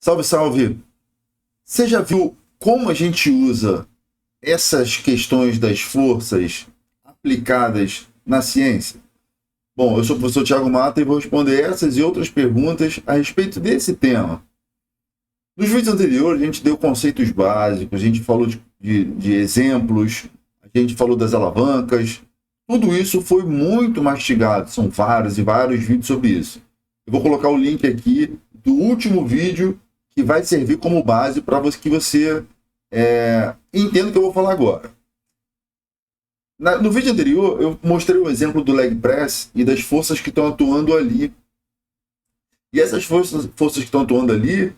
Salve, salve! Você já viu como a gente usa essas questões das forças aplicadas na ciência? Bom, eu sou o professor Thiago Mata e vou responder essas e outras perguntas a respeito desse tema. Nos vídeos anteriores, a gente deu conceitos básicos, a gente falou de exemplos, a gente falou das alavancas. Tudo isso foi muito mastigado, são vários e vários vídeos sobre isso. Eu vou colocar o link aqui do último vídeo que vai servir como base para que você entenda o que eu vou falar agora. No vídeo anterior, eu mostrei o exemplo do leg press e das forças que estão atuando ali. E essas forças que estão atuando ali,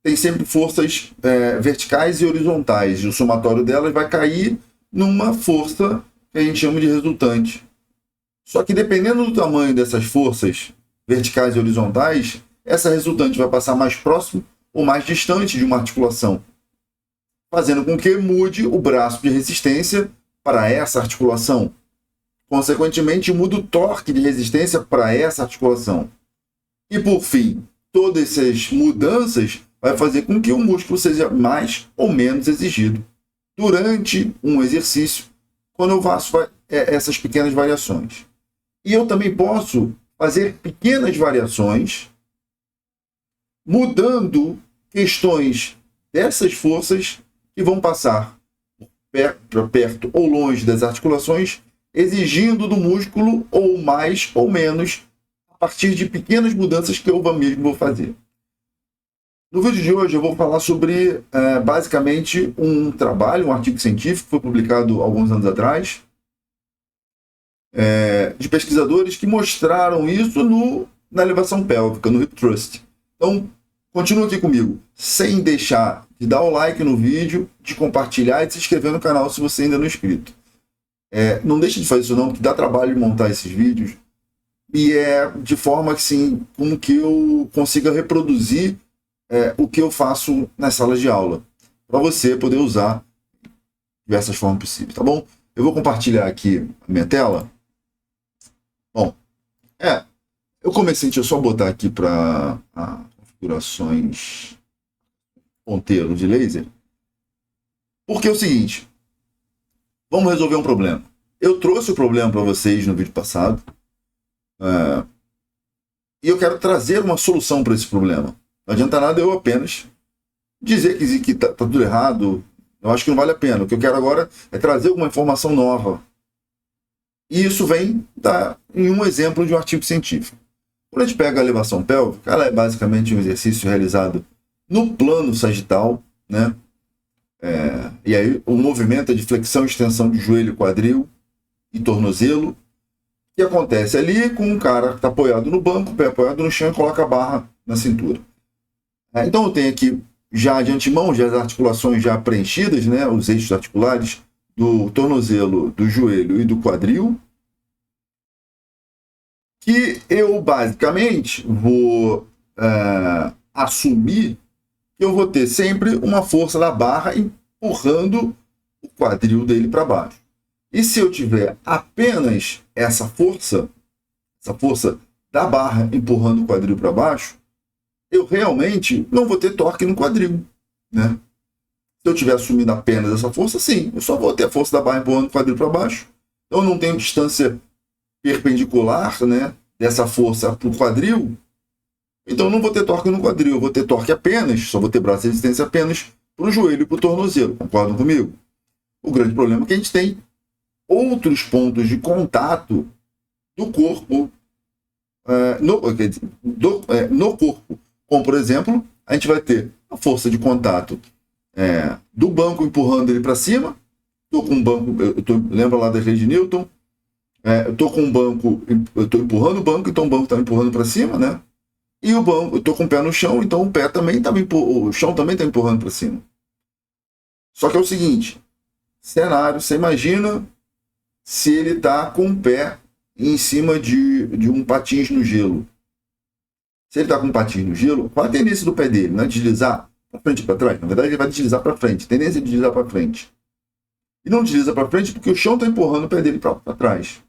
tem sempre forças verticais e horizontais. E o somatório delas vai cair numa força que a gente chama de resultante. Só que dependendo do tamanho dessas forças verticais e horizontais, essa resultante vai passar mais próximo ou mais distante de uma articulação, fazendo com que mude o braço de resistência para essa articulação. Consequentemente, muda o torque de resistência para essa articulação. E por fim, todas essas mudanças vai fazer com que o músculo seja mais ou menos exigido durante um exercício, quando eu faço essas pequenas variações. E eu também posso fazer pequenas variações, mudando questões dessas forças que vão passar perto ou longe das articulações, exigindo do músculo ou mais ou menos a partir de pequenas mudanças que eu mesmo vou fazer. No vídeo de hoje eu vou falar sobre basicamente um trabalho, um artigo científico que foi publicado alguns anos atrás, de pesquisadores que mostraram isso na elevação pélvica, no hip thrust. Então, continua aqui comigo, sem deixar de dar o like no vídeo, de compartilhar e de se inscrever no canal se você ainda não é inscrito. Não deixe de fazer isso não, porque dá trabalho de montar esses vídeos, e de forma que, sim, como que eu consiga reproduzir o que eu faço nas salas de aula, para você poder usar de diversas formas possíveis, tá bom? Eu vou compartilhar aqui a minha tela. Bom, eu comecei, deixa eu só botar aqui para configurações ponteiro de laser, porque é o seguinte, vamos resolver um problema. Eu trouxe o problema para vocês no vídeo passado, e eu quero trazer uma solução para esse problema. Não adianta nada eu apenas dizer que tá tudo errado. Eu acho que não vale a pena. O que eu quero agora é trazer alguma informação nova. E isso vem em um exemplo de um artigo científico. Quando a gente pega a elevação pélvica, ela é basicamente um exercício realizado no plano sagital, né? E aí o movimento é de flexão e extensão de joelho, quadril e tornozelo, que acontece ali com um cara que está apoiado no banco, pé apoiado no chão e coloca a barra na cintura. Então eu tenho aqui já de antemão já as articulações já preenchidas, né, os eixos articulares do tornozelo, do joelho e do quadril, que eu basicamente vou assumir que eu vou ter sempre uma força da barra empurrando o quadril dele para baixo. E se eu tiver apenas essa força da barra empurrando o quadril para baixo, eu realmente não vou ter torque no quadril, né? Se eu tiver assumindo apenas essa força, sim, eu só vou ter a força da barra empurrando o quadril para baixo. Então eu não tenho distância perpendicular, né, dessa força para o quadril, então eu não vou ter torque no quadril, eu vou ter torque apenas, só vou ter braço de resistência apenas para o joelho e para o tornozelo, concordam comigo? O grande problema é que a gente tem outros pontos de contato do corpo no corpo. Como, por exemplo, a gente vai ter a força de contato do banco empurrando ele para cima. Estou com um banco, lembra lá das leis de Newton? Eu estou com um banco, eu estou empurrando o banco, então o banco está empurrando para cima, né? E o banco, eu estou com o pé no chão, então o pé também o chão também está empurrando para cima. Só que é o seguinte, cenário, você imagina se ele está com o pé em cima de um patins no gelo. Se ele está com um patins no gelo, qual a tendência do pé dele? Não é deslizar para frente e para trás? Na verdade, ele vai deslizar para frente. Tendência é deslizar para frente. E não desliza para frente porque o chão está empurrando o pé dele para trás.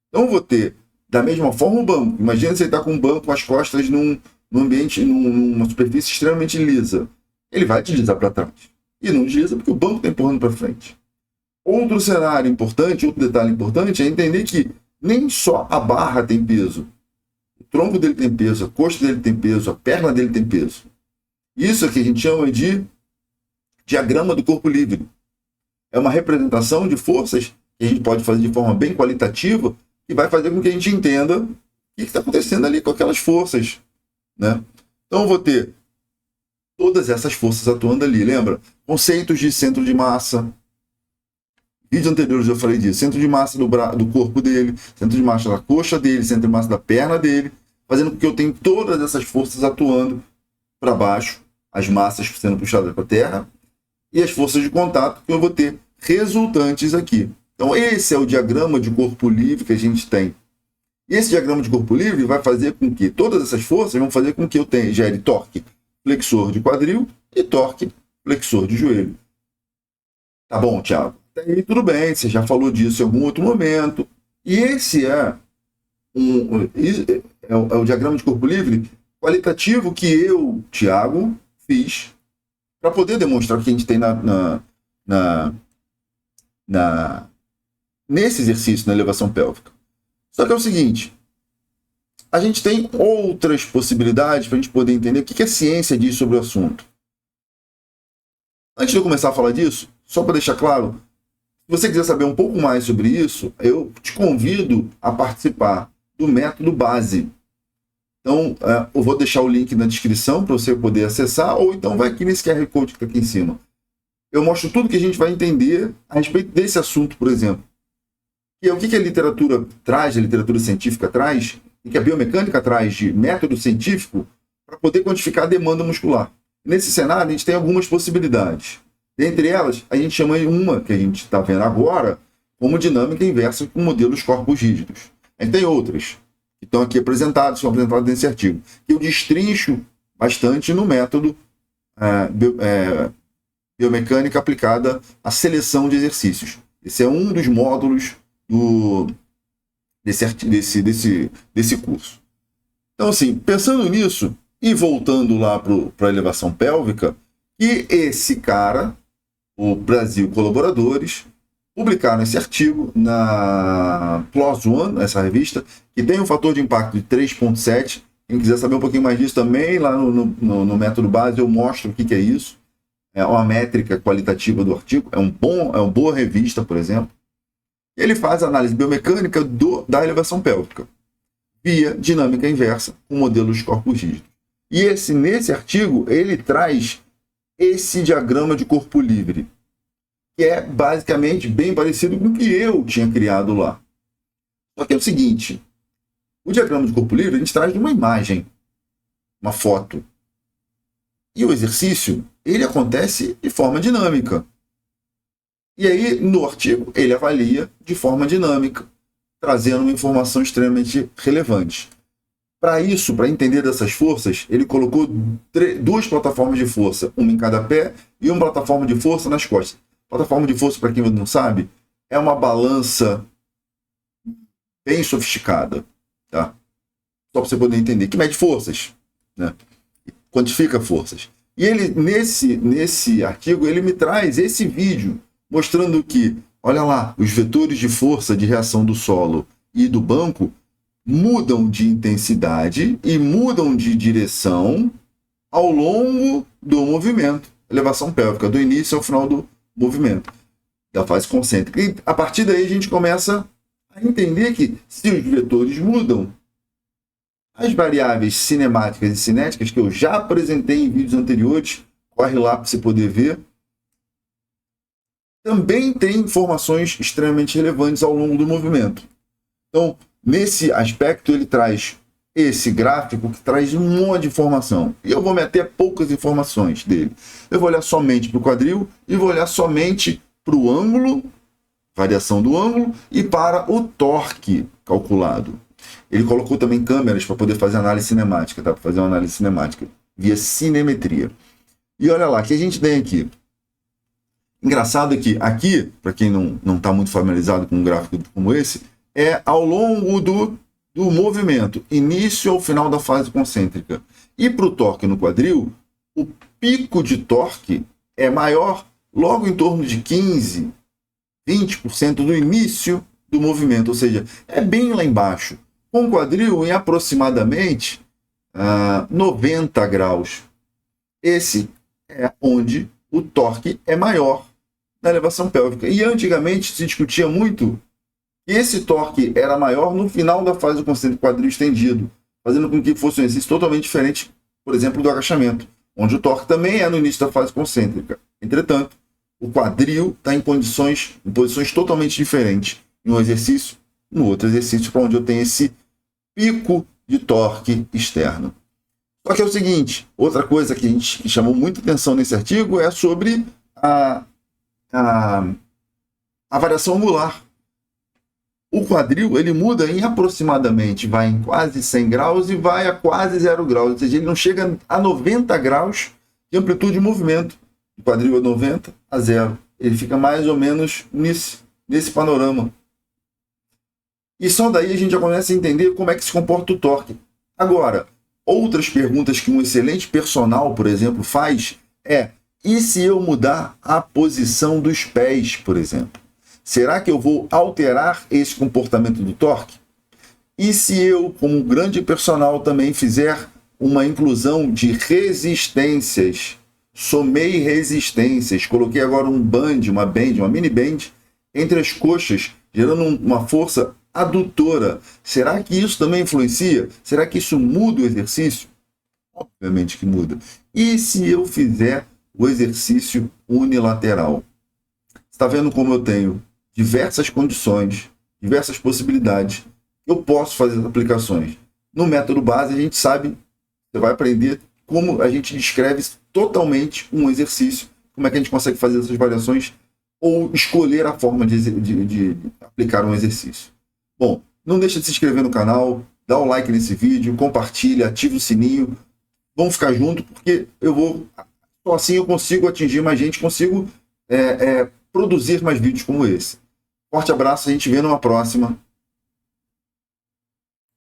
Então, eu vou ter, da mesma forma, o banco. Imagina se ele está com um banco com as costas num ambiente, numa superfície extremamente lisa, ele vai deslizar para trás. E não desliza porque o banco está empurrando para frente. Outro cenário importante, outro detalhe importante é entender que nem só a barra tem peso. O tronco dele tem peso, a coxa dele tem peso, a perna dele tem peso. Isso é que a gente chama de diagrama do corpo livre. É uma representação de forças que a gente pode fazer de forma bem qualitativa e vai fazer com que a gente entenda o que está acontecendo ali com aquelas forças, né? Então eu vou ter todas essas forças atuando ali, lembra? Conceitos de centro de massa. Vídeos anteriores eu falei disso. Centro de massa do corpo dele, centro de massa da coxa dele, centro de massa da perna dele, fazendo com que eu tenha todas essas forças atuando para baixo, as massas sendo puxadas para a terra, e as forças de contato que eu vou ter resultantes aqui. Então esse é o diagrama de corpo livre que a gente tem. E esse diagrama de corpo livre vai fazer com que todas essas forças vão fazer com que eu gere torque flexor de quadril e torque flexor de joelho. Tá bom, Thiago? Até aí tudo bem, você já falou disso em algum outro momento. E esse é o diagrama de corpo livre qualitativo que eu, Thiago, fiz para poder demonstrar o que a gente tem nesse exercício, na elevação pélvica. Só que é o seguinte, a gente tem outras possibilidades para a gente poder entender o que a ciência diz sobre o assunto. Antes de eu começar a falar disso, só para deixar claro, se você quiser saber um pouco mais sobre isso, eu te convido a participar do método base. Então, eu vou deixar o link na descrição para você poder acessar, ou então vai aqui nesse QR Code que está aqui em cima. Eu mostro tudo que a gente vai entender a respeito desse assunto, por exemplo. E é o que a literatura traz, a literatura científica traz, e que a biomecânica traz de método científico para poder quantificar a demanda muscular. Nesse cenário, a gente tem algumas possibilidades. Dentre elas, a gente chama de uma, que a gente está vendo agora, como dinâmica inversa com modelos corpos rígidos. A gente tem outras, que estão aqui apresentadas, são apresentadas nesse artigo, que eu destrincho bastante no método biomecânica aplicada à seleção de exercícios. Esse é um dos módulos desse curso. Então, assim, pensando nisso, e voltando lá para a elevação pélvica, e esse cara, o Brasil Colaboradores, publicaram esse artigo na PLOS ONE, essa revista, que tem um fator de impacto de 3,7. Quem quiser saber um pouquinho mais disso também, lá no método base eu mostro o que é isso. É uma métrica qualitativa do artigo, é uma boa revista, por exemplo. Ele faz a análise biomecânica da elevação pélvica, via dinâmica inversa, com modelos corpos rígidos. E nesse artigo, ele traz esse diagrama de corpo livre, que é basicamente bem parecido com o que eu tinha criado lá. Só que é o seguinte, o diagrama de corpo livre a gente traz uma imagem, uma foto. E o exercício, ele acontece de forma dinâmica. E aí, no artigo, ele avalia de forma dinâmica, trazendo uma informação extremamente relevante. Para isso, para entender dessas forças, ele colocou duas plataformas de força, uma em cada pé e uma plataforma de força nas costas. Plataforma de força, para quem não sabe, é uma balança bem sofisticada, tá? Só para você poder entender, que mede forças, né? Quantifica forças. E ele, nesse artigo, ele me traz esse vídeo mostrando que, olha lá, os vetores de força de reação do solo e do banco mudam de intensidade e mudam de direção ao longo do movimento, elevação pélvica, do início ao final do movimento, da fase concêntrica. E a partir daí a gente começa a entender que se os vetores mudam, as variáveis cinemáticas e cinéticas, que eu já apresentei em vídeos anteriores, corre lá para você poder ver, também tem informações extremamente relevantes ao longo do movimento. Então, nesse aspecto, ele traz esse gráfico que traz um monte de informação. E eu vou meter poucas informações dele. Eu vou olhar somente para o quadril e vou olhar somente para o ângulo, variação do ângulo, e para o torque calculado. Ele colocou também câmeras para poder fazer análise cinemática, tá? Para fazer uma análise cinemática via cinemetria. E olha lá, o que a gente tem aqui. Engraçado é que aqui, para quem não está muito familiarizado com um gráfico como esse, é ao longo do movimento, início ao final da fase concêntrica. E para o torque no quadril, o pico de torque é maior logo em torno de 15, 20% do início do movimento, ou seja, é bem lá embaixo. Com o quadril em aproximadamente 90 graus. Esse é onde o torque é maior na elevação pélvica. E antigamente se discutia muito que esse torque era maior no final da fase do concêntrico quadril estendido, fazendo com que fosse um exercício totalmente diferente, por exemplo, do agachamento, onde o torque também é no início da fase concêntrica. Entretanto, o quadril está em posições totalmente diferentes em um exercício, no outro exercício, para onde eu tenho esse pico de torque externo. Só que é o seguinte, outra coisa que chamou muita atenção nesse artigo é sobre a variação angular. O quadril, ele muda em aproximadamente, vai em quase 100 graus e vai a quase 0 graus, ou seja, ele não chega a 90 graus de amplitude de movimento. O quadril é 90 a 0. Ele fica mais ou menos nesse panorama. E só daí a gente já começa a entender como é que se comporta o torque. Agora, outras perguntas que um excelente personal, por exemplo, faz é: e se eu mudar a posição dos pés, por exemplo? Será que eu vou alterar esse comportamento do torque? E se eu, como grande personal, também fizer uma inclusão de resistências? Somei resistências, coloquei agora um band, uma mini band, entre as coxas, gerando uma força adutora. Será que isso também influencia? Será que isso muda o exercício? Obviamente que muda. E se eu fizer o exercício unilateral? Está vendo como eu tenho diversas condições, diversas possibilidades? Eu posso fazer as aplicações. No método base, a gente sabe, você vai aprender como a gente descreve totalmente um exercício, como é que a gente consegue fazer essas variações ou escolher a forma de aplicar um exercício. Bom, não deixa de se inscrever no canal, dá um like nesse vídeo, compartilha, ativa o sininho. Vamos ficar junto, porque só assim eu consigo atingir mais gente, consigo produzir mais vídeos como esse. Forte abraço, a gente vê numa próxima.